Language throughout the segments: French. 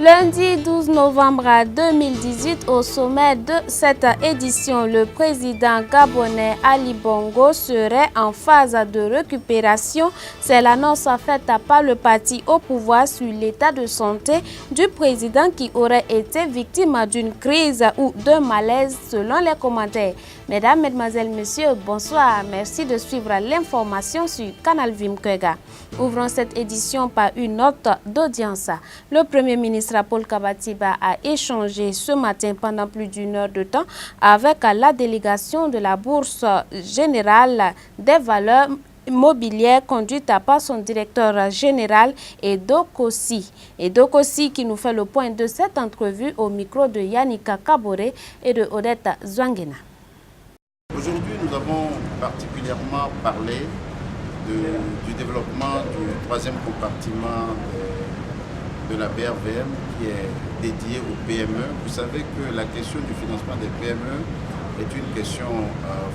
Lundi 12 novembre 2018, au sommet de cette édition, le président gabonais Ali Bongo serait en phase de récupération. C'est l'annonce faite par le parti au pouvoir sur l'état de santé du président qui aurait été victime d'une crise ou d'un malaise selon les commentaires. Mesdames, Mesdemoiselles, Messieurs, bonsoir. Merci de suivre l'information sur Canal Vimkwega. Ouvrons cette édition par une note d'audience. Le Premier ministre Paul Kabatiba a échangé ce matin pendant plus d'une heure de temps avec la délégation de la Bourse générale des valeurs mobilières conduite par son directeur général Edo Kossi. Edo Kossi qui nous fait le point de cette entrevue au micro de Yannicka Kaboré et de Odette Zwangena. Aujourd'hui, nous avons particulièrement parlé du développement du troisième compartiment de la BRVM qui est dédié aux PME. Vous savez que la question du financement des PME est une question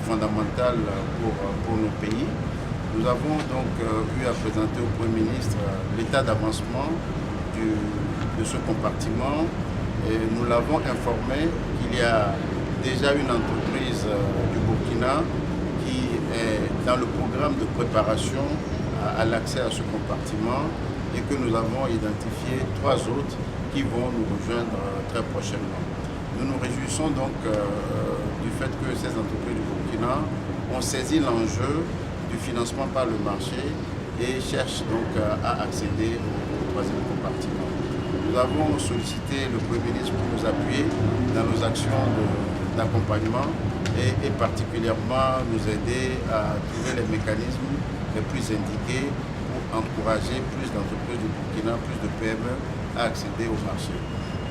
fondamentale pour nos pays. Nous avons donc eu à présenter au Premier ministre l'état d'avancement de ce compartiment et nous l'avons informé qu'il y a déjà une entreprise du Burkina qui est dans le programme de préparation à l'accès à ce compartiment et que nous avons identifié 3 autres qui vont nous rejoindre très prochainement. Nous nous réjouissons donc du fait que ces entreprises du Burkina ont saisi l'enjeu du financement par le marché et cherchent donc à accéder au troisième compartiment. Nous avons sollicité le Premier ministre pour nous appuyer dans nos actions d'accompagnement et particulièrement nous aider à trouver les mécanismes les plus indiqués pour encourager plus d'entreprises du Burkina, plus de PME à accéder au marché.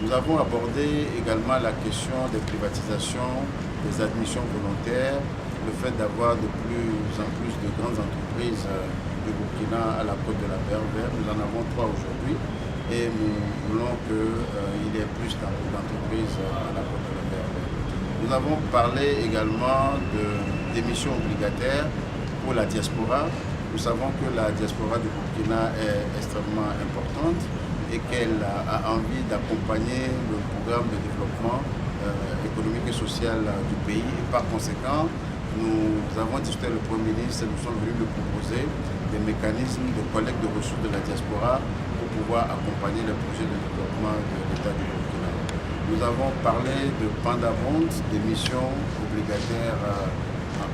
Nous avons abordé également la question des privatisations, des admissions volontaires, le fait d'avoir de plus en plus de grandes entreprises du Burkina à la côte de la BRVM. Nous en avons 3 aujourd'hui et nous voulons qu'il y ait plus d'entreprises à la côte de la BRVM. Nous avons parlé également d'émissions obligataires pour la diaspora. Nous savons que la diaspora du Burkina est extrêmement importante et qu'elle a envie d'accompagner le programme de développement économique et social du pays. Et par conséquent, nous avons discuté avec le Premier ministre et nous sommes venus lui proposer des mécanismes de collecte de ressources de la diaspora pour pouvoir accompagner les projets de développement de l'État du Burkina. Nous avons parlé de pandabond, d'émissions obligataires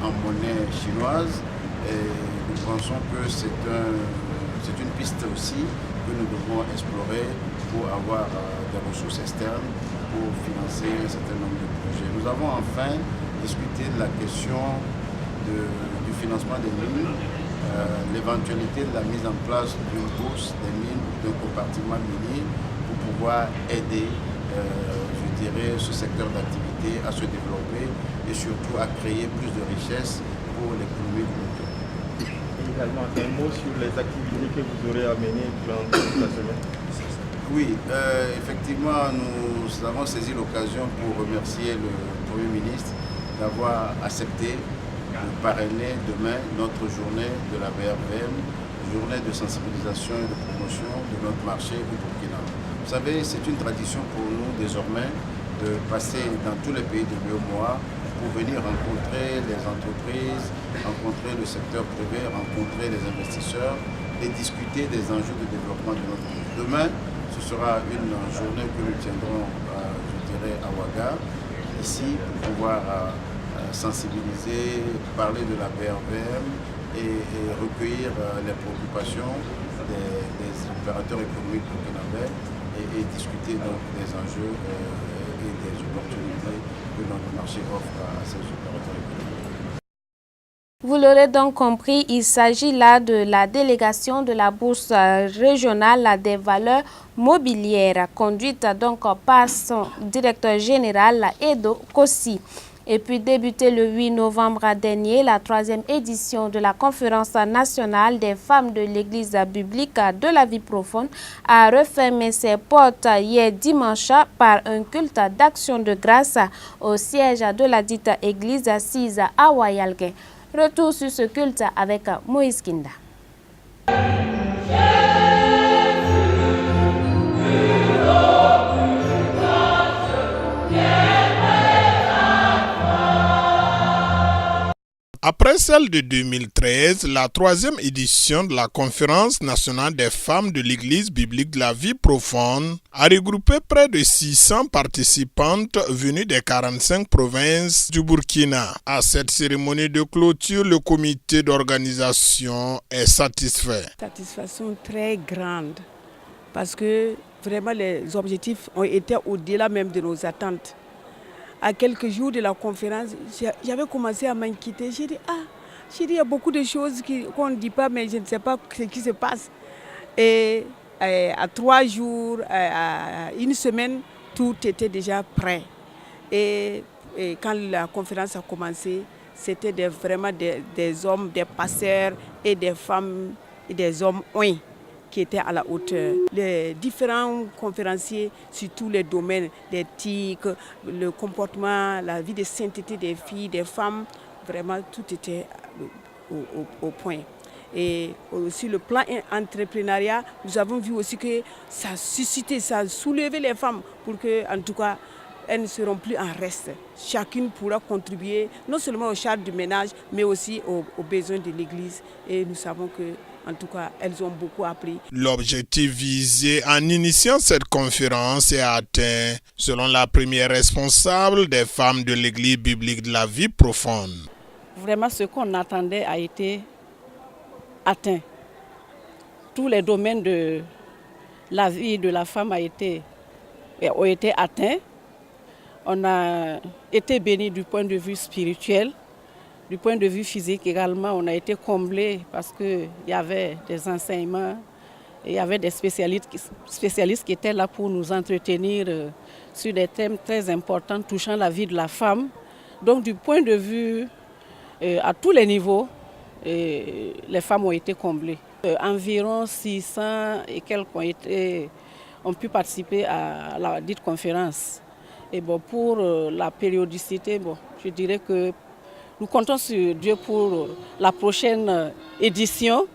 en monnaie chinoise et nous pensons que c'est une piste aussi que nous devons explorer pour avoir des ressources externes pour financer un certain nombre de projets. Nous avons enfin discuté de la question du financement des mines, l'éventualité de la mise en place d'une bourse des mines, d'un compartiment minier pour pouvoir aider ce secteur d'activité à se développer et surtout à créer plus de richesses pour l'économie du monde. Également, un mot sur les activités que vous aurez à mener durant toute la semaine. Oui, effectivement, nous avons saisi l'occasion pour remercier le Premier ministre d'avoir accepté de parrainer demain notre journée de la BRVM, journée de sensibilisation et de promotion de notre marché au Burkina. Vous savez, c'est une tradition pour nous désormais de passer dans tous les pays de l'UEMOA pour venir rencontrer les entreprises, rencontrer le secteur privé, rencontrer les investisseurs et discuter des enjeux de développement de notre pays. Demain, ce sera une journée que nous tiendrons, à Ouaga, ici, pour pouvoir sensibiliser, parler de la BRVM et recueillir les préoccupations des opérateurs économiques burkinabés et discuter donc des enjeux et des opportunités que notre marché offre à ces opérateurs économiques. Vous l'aurez donc compris, il s'agit là de la délégation de la Bourse régionale des valeurs mobilières, conduite donc par son directeur général Edo Kossi. Et puis débuté le 8 novembre dernier, la 3e édition de la conférence nationale des femmes de l'église biblique de la vie profonde a refermé ses portes hier dimanche par un culte d'action de grâce au siège de la dite église assise à Wayalgué. Retour sur ce culte avec Moïse Kinda. Jésus, Après celle de 2013, la troisième édition de la Conférence nationale des femmes de l'Église biblique de la vie profonde a regroupé près de 600 participantes venues des 45 provinces du Burkina. À cette cérémonie de clôture, le comité d'organisation est satisfait. Satisfaction très grande parce que vraiment les objectifs ont été au-delà même de nos attentes. À quelques jours de la conférence, j'avais commencé à m'inquiéter. J'ai dit, il y a beaucoup de choses qu'on ne dit pas, mais je ne sais pas ce qui se passe. Et à 3 jours, à une semaine, tout était déjà prêt. Et quand la conférence a commencé, c'était vraiment des hommes, des pasteurs et des femmes et des hommes qui étaient à la hauteur. Les différents conférenciers sur tous les domaines, l'éthique, le comportement, la vie de sainteté des filles, des femmes, vraiment tout était au point. Et sur le plan entrepreneuriat, nous avons vu aussi que ça a suscité, ça a soulevé les femmes pour que, en tout cas, elles ne seront plus en reste. Chacune pourra contribuer non seulement aux charges du ménage, mais aussi aux besoins de l'Église. Et nous savons que, en tout cas, elles ont beaucoup appris. L'objectif visé en initiant cette conférence est atteint, selon la première responsable des femmes de l'Église biblique de la vie profonde. Vraiment, ce qu'on attendait a été atteint. Tous les domaines de la vie de la femme ont été atteints. On a été bénis du point de vue spirituel, du point de vue physique également. On a été comblés parce qu'il y avait des enseignements, il y avait des spécialistes qui étaient là pour nous entretenir sur des thèmes très importants touchant la vie de la femme. Donc du point de vue, à tous les niveaux, les femmes ont été comblées. Environ 600 et quelques ont pu participer à la dite conférence. Et bon, pour la périodicité, je dirais que nous comptons sur Dieu pour la prochaine édition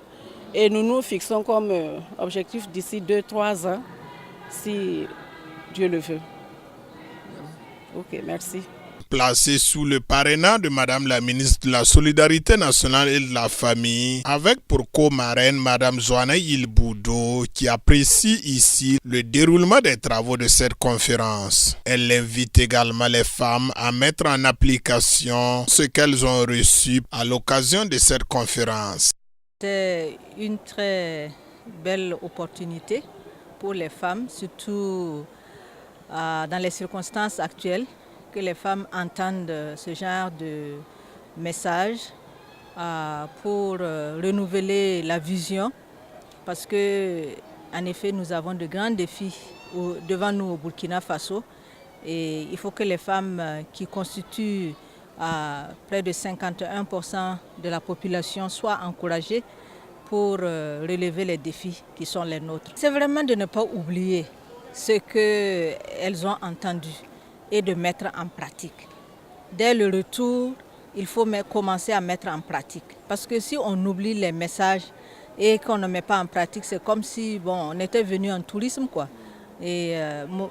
et nous nous fixons comme objectif d'ici 2-3 ans, si Dieu le veut. Ok, merci. Placé sous le parrainage de Madame la ministre de la Solidarité nationale et de la Famille, avec pour co-marraine Madame Joanna Ilboudo, qui apprécie ici le déroulement des travaux de cette conférence. Elle invite également les femmes à mettre en application ce qu'elles ont reçu à l'occasion de cette conférence. C'est une très belle opportunité pour les femmes, surtout dans les circonstances actuelles, que les femmes entendent ce genre de message pour renouveler la vision, parce que en effet nous avons de grands défis devant nous au Burkina Faso et il faut que les femmes qui constituent près de 51% de la population soient encouragées pour relever les défis qui sont les nôtres. C'est vraiment de ne pas oublier ce qu'elles ont entendu et de mettre en pratique. Dès le retour, il faut commencer à mettre en pratique. Parce que si on oublie les messages et qu'on ne met pas en pratique, c'est comme si on était venu en tourisme, quoi. Et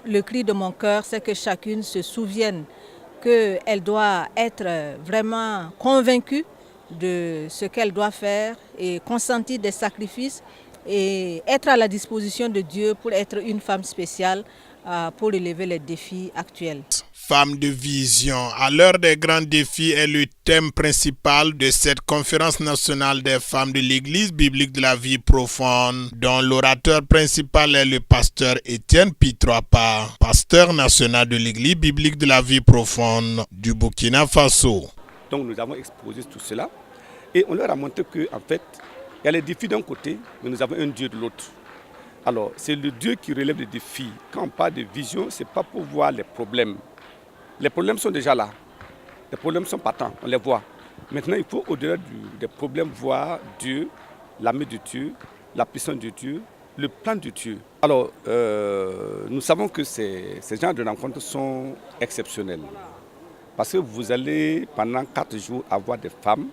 le cri de mon cœur, c'est que chacune se souvienne qu'elle doit être vraiment convaincue de ce qu'elle doit faire et consentir des sacrifices et être à la disposition de Dieu pour être une femme spéciale pour relever les défis actuels. Femmes de vision, à l'heure des grands défis est le thème principal de cette conférence nationale des femmes de l'Église biblique de la vie profonde, dont l'orateur principal est le pasteur Étienne Pitroapa, pasteur national de l'Église biblique de la vie profonde du Burkina Faso. Donc nous avons exposé tout cela et on leur a montré qu'en fait, il y a les défis d'un côté, mais nous avons un Dieu de l'autre. Alors, c'est le Dieu qui relève les défis. Quand on parle de vision, ce n'est pas pour voir les problèmes. Les problèmes sont déjà là. Les problèmes sont patents, on les voit. Maintenant, il faut au-delà des problèmes voir Dieu, la main de Dieu, la puissance de Dieu, le plan de Dieu. Alors, nous savons que ces genres de rencontres sont exceptionnelles. Parce que vous allez, pendant 4 jours, avoir des femmes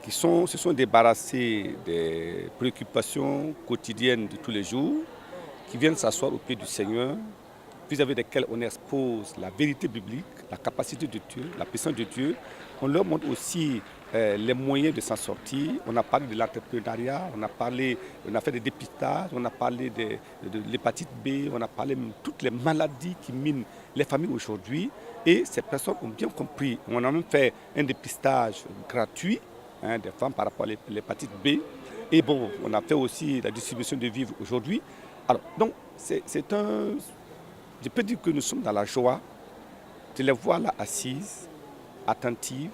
qui se sont débarrassées des préoccupations quotidiennes de tous les jours, qui viennent s'asseoir au pied du Seigneur, vis-à-vis desquelles on expose la vérité biblique, la capacité de Dieu, la puissance de Dieu. On leur montre aussi les moyens de s'en sortir. On a parlé de l'entrepreneuriat, on a fait des dépistages, on a parlé de l'hépatite B, on a parlé de toutes les maladies qui minent les familles aujourd'hui. Et ces personnes ont bien compris. On a même fait un dépistage gratuit des femmes par rapport à l'hépatite B. Et bon, on a fait aussi la distribution de vivres aujourd'hui. Alors, donc, je peux dire que nous sommes dans la joie de les voir là assises, attentives,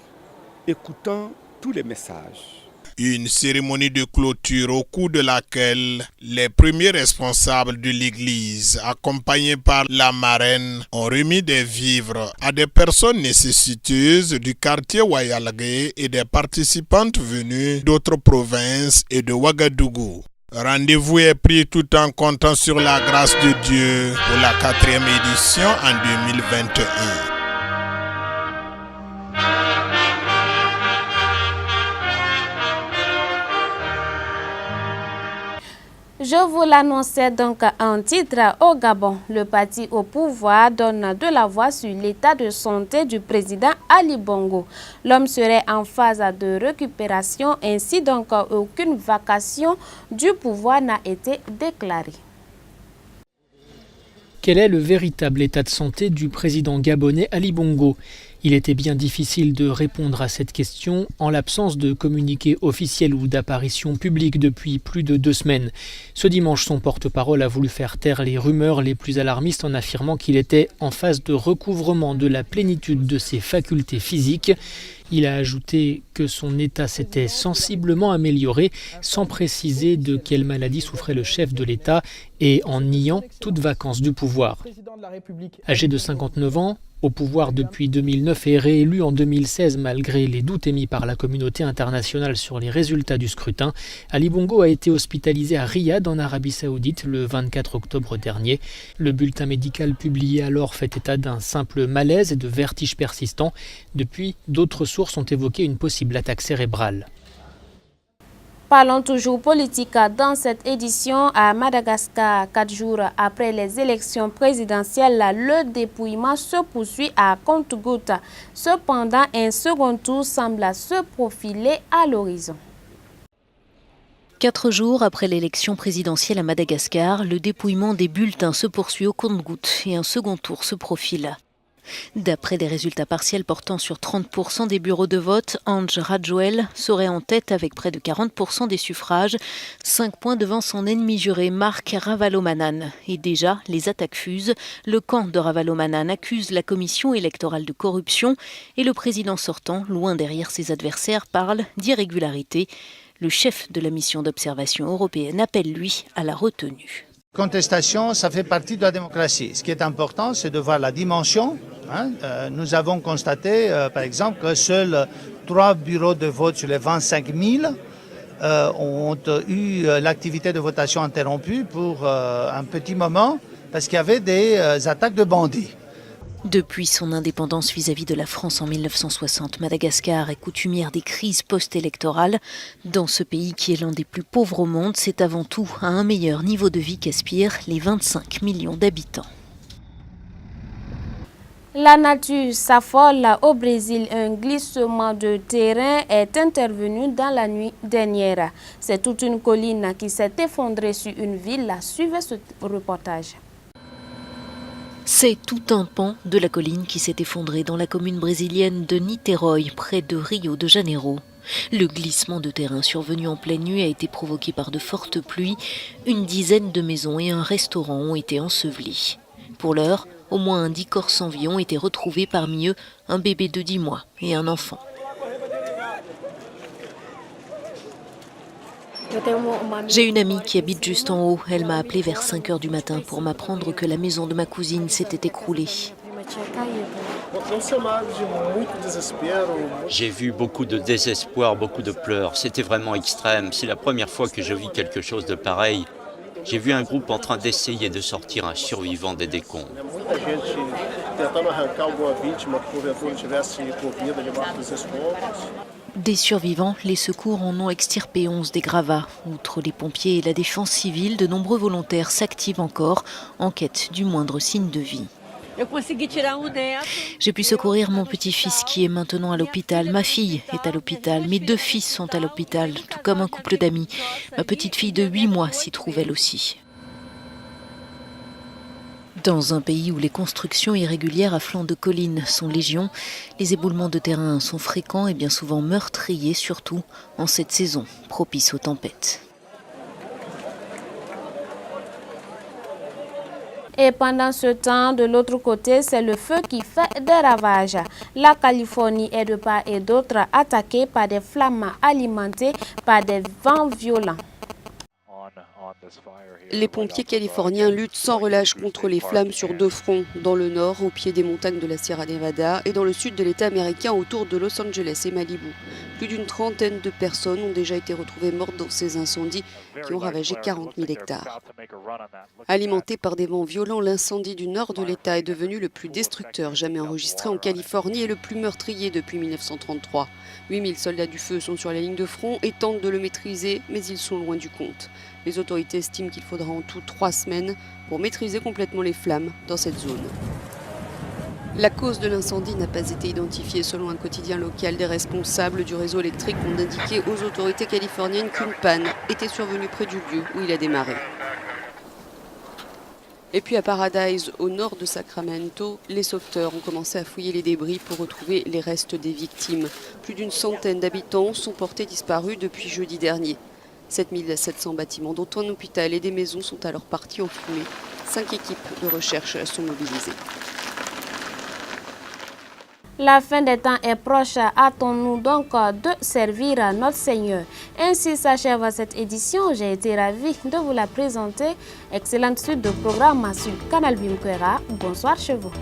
écoutant tous les messages. Une cérémonie de clôture au cours de laquelle les premiers responsables de l'église, accompagnés par la marraine, ont remis des vivres à des personnes nécessiteuses du quartier Wayalgué et des participantes venues d'autres provinces et de Ouagadougou. Rendez-vous est pris tout en comptant sur la grâce de Dieu pour la 4e édition en 2021. Je vous l'annonçais donc en titre au Gabon. Le parti au pouvoir donne de la voix sur l'état de santé du président Ali Bongo. L'homme serait en phase de récupération, ainsi donc aucune vacation du pouvoir n'a été déclarée. Quel est le véritable état de santé du président gabonais Ali Bongo ? Il était bien difficile de répondre à cette question en l'absence de communiqué officiel ou d'apparition publique depuis plus de 2 semaines. Ce dimanche, son porte-parole a voulu faire taire les rumeurs les plus alarmistes en affirmant qu'il était en phase de recouvrement de la plénitude de ses facultés physiques. Il a ajouté que son état s'était sensiblement amélioré, sans préciser de quelle maladie souffrait le chef de l'État et en niant toute vacance du pouvoir. Âgé de 59 ans, au pouvoir depuis 2009 et réélu en 2016 malgré les doutes émis par la communauté internationale sur les résultats du scrutin, Ali Bongo a été hospitalisé à Riyad en Arabie Saoudite le 24 octobre dernier. Le bulletin médical publié alors fait état d'un simple malaise et de vertiges persistants. Depuis, d'autres sources ont évoqué une possible attaque cérébrale. Parlons toujours politique dans cette édition à Madagascar. 4 jours après les élections présidentielles, le dépouillement se poursuit à compte-gouttes. Cependant, un second tour semble se profiler à l'horizon. 4 jours après l'élection présidentielle à Madagascar, le dépouillement des bulletins se poursuit au compte-gouttes et un second tour se profile. D'après des résultats partiels portant sur 30% des bureaux de vote, Ange Radjoel serait en tête avec près de 40% des suffrages, 5 points devant son ennemi juré Marc Ravalomanan. Et déjà, les attaques fusent. Le camp de Ravalomanan accuse la commission électorale de corruption et le président sortant, loin derrière ses adversaires, parle d'irrégularité. Le chef de la mission d'observation européenne appelle, lui, à la retenue. Contestation, ça fait partie de la démocratie. Ce qui est important, c'est de voir la dimension. Nous avons constaté, par exemple, que seuls 3 bureaux de vote sur les 25 000 ont eu l'activité de votation interrompue pour un petit moment parce qu'il y avait des attaques de bandits. Depuis son indépendance vis-à-vis de la France en 1960, Madagascar est coutumière des crises post-électorales. Dans ce pays qui est l'un des plus pauvres au monde, c'est avant tout à un meilleur niveau de vie qu'aspirent les 25 millions d'habitants. La nature s'affole au Brésil. Un glissement de terrain est intervenu dans la nuit dernière. C'est toute une colline qui s'est effondrée sur une ville. Suivez ce reportage. C'est tout un pan de la colline qui s'est effondré dans la commune brésilienne de Niterói, près de Rio de Janeiro. Le glissement de terrain survenu en pleine nuit a été provoqué par de fortes pluies. Une dizaine de maisons et un restaurant ont été ensevelis. Pour l'heure, au moins 10 corps sans vie ont été retrouvés, parmi eux un bébé de 10 mois et un enfant. J'ai une amie qui habite juste en haut. Elle m'a appelé vers 5 h du matin pour m'apprendre que la maison de ma cousine s'était écroulée. J'ai vu beaucoup de désespoir, beaucoup de pleurs. C'était vraiment extrême. C'est la première fois que je vis quelque chose de pareil. J'ai vu un groupe en train d'essayer de sortir un survivant des décombres. Des survivants, les secours en ont extirpé 11 des gravats. Outre les pompiers et la défense civile, de nombreux volontaires s'activent encore en quête du moindre signe de vie. J'ai pu secourir mon petit-fils qui est maintenant à l'hôpital. Ma fille est à l'hôpital. Mes 2 fils sont à l'hôpital, tout comme un couple d'amis. Ma petite fille de 8 mois s'y trouve elle aussi. Dans un pays où les constructions irrégulières à flanc de collines sont légion, les éboulements de terrain sont fréquents et bien souvent meurtriers, surtout en cette saison propice aux tempêtes. Et pendant ce temps, de l'autre côté, c'est le feu qui fait des ravages. La Californie est de part et d'autre attaquée par des flammes alimentées par des vents violents. Les pompiers californiens luttent sans relâche contre les flammes sur 2 fronts, dans le nord, au pied des montagnes de la Sierra Nevada, et dans le sud de l'État américain, autour de Los Angeles et Malibu. Plus d'une trentaine de personnes ont déjà été retrouvées mortes dans ces incendies qui ont ravagé 40 000 hectares. Alimenté par des vents violents, l'incendie du nord de l'État est devenu le plus destructeur jamais enregistré en Californie et le plus meurtrier depuis 1933. 8000 soldats du feu sont sur la ligne de front et tentent de le maîtriser, mais ils sont loin du compte. Les autorités estiment qu'il faudra en tout 3 semaines pour maîtriser complètement les flammes dans cette zone. La cause de l'incendie n'a pas été identifiée. Selon un quotidien local, des responsables du réseau électrique ont indiqué aux autorités californiennes qu'une panne était survenue près du lieu où il a démarré. Et puis à Paradise, au nord de Sacramento, les sauveteurs ont commencé à fouiller les débris pour retrouver les restes des victimes. Plus d'une centaine d'habitants sont portés disparus depuis jeudi dernier. 7700 bâtiments, dont un hôpital et des maisons, sont alors partis en fumée. 5 équipes de recherche sont mobilisées. La fin des temps est proche, hâtons-nous donc de servir notre Seigneur. Ainsi s'achève cette édition, j'ai été ravie de vous la présenter. Excellente suite de programme sur Canal Bimkwera. Bonsoir chez vous.